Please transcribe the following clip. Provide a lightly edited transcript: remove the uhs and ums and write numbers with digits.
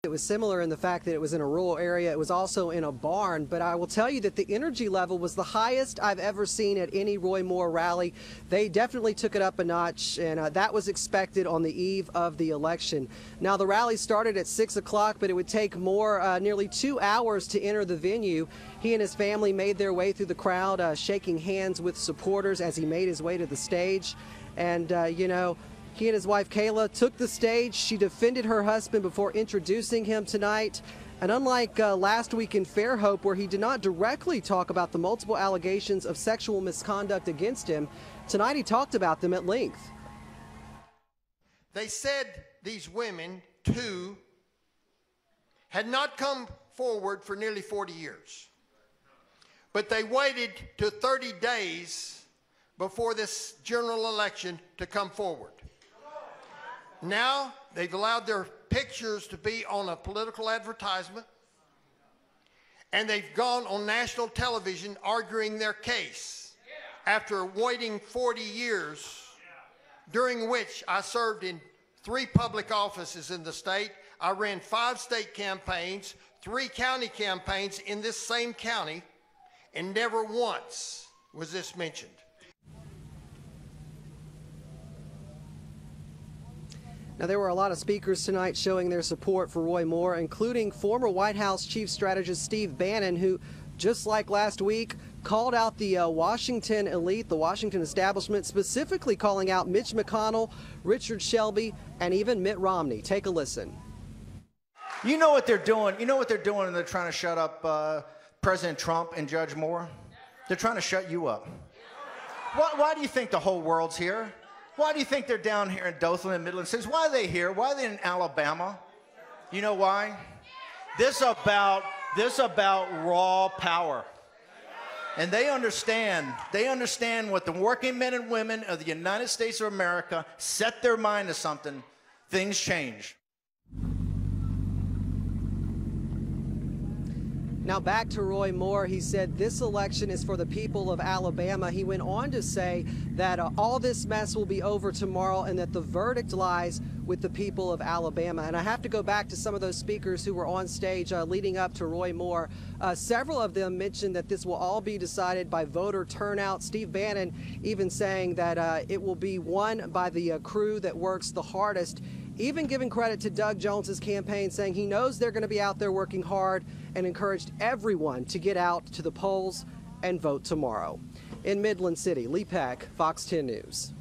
It was similar in the fact that it was in a rural area. It was also in a barn, but I will tell you that the energy level was the highest I've ever seen at any Roy Moore rally. They definitely took it up a notch, and that was expected on the eve of the election. Now, the rally started at 6 o'clock, but it would take Moore nearly 2 hours to enter the venue. He and his family made their way through the crowd, shaking hands with supporters as he made his way to the stage. And, you know, he and his wife Kayla took the stage. She defended her husband before introducing him tonight. And unlike last week in Fairhope, where he did not directly talk about the multiple allegations of sexual misconduct against him, tonight he talked about them at length. They said these women, too, had not come forward for nearly 40 years. But they waited to 30 days before this general election to come forward. Now they've allowed their pictures to be on a political advertisement, and they've gone on national television arguing their case after waiting 40 years, during which I served in 3 public offices in the state. I ran 5 state campaigns, 3 county campaigns in this same county, and never once was this mentioned. Now, there were a lot of speakers tonight showing their support for Roy Moore, including former White House Chief Strategist Steve Bannon, who, just like last week, called out the Washington elite, the Washington establishment, specifically calling out Mitch McConnell, Richard Shelby, and even Mitt Romney. Take a listen. You know what they're doing. You know what they're doing, and they're trying to shut up President Trump and Judge Moore? They're trying to shut you up. Why do you think the whole world's here? Why do you think they're down here in Dothan and Midland City? Why are they here? Why are they in Alabama? You know why? This about raw power. And they understand what the working men and women of the United States of America set their mind to something, things change. Now back to Roy Moore. He said this election is for the people of Alabama. He went on to say that all this mess will be over tomorrow and that the verdict lies with the people of Alabama. And I have to go back to some of those speakers who were on stage leading up to Roy Moore. Several of them mentioned that this will all be decided by voter turnout. Steve Bannon even saying that it will be won by the crew that works the hardest, even giving credit to Doug Jones's campaign, saying he knows they're going to be out there working hard, and encouraged everyone to get out to the polls and vote tomorrow. In Midland City, Lee Peck, Fox 10 News.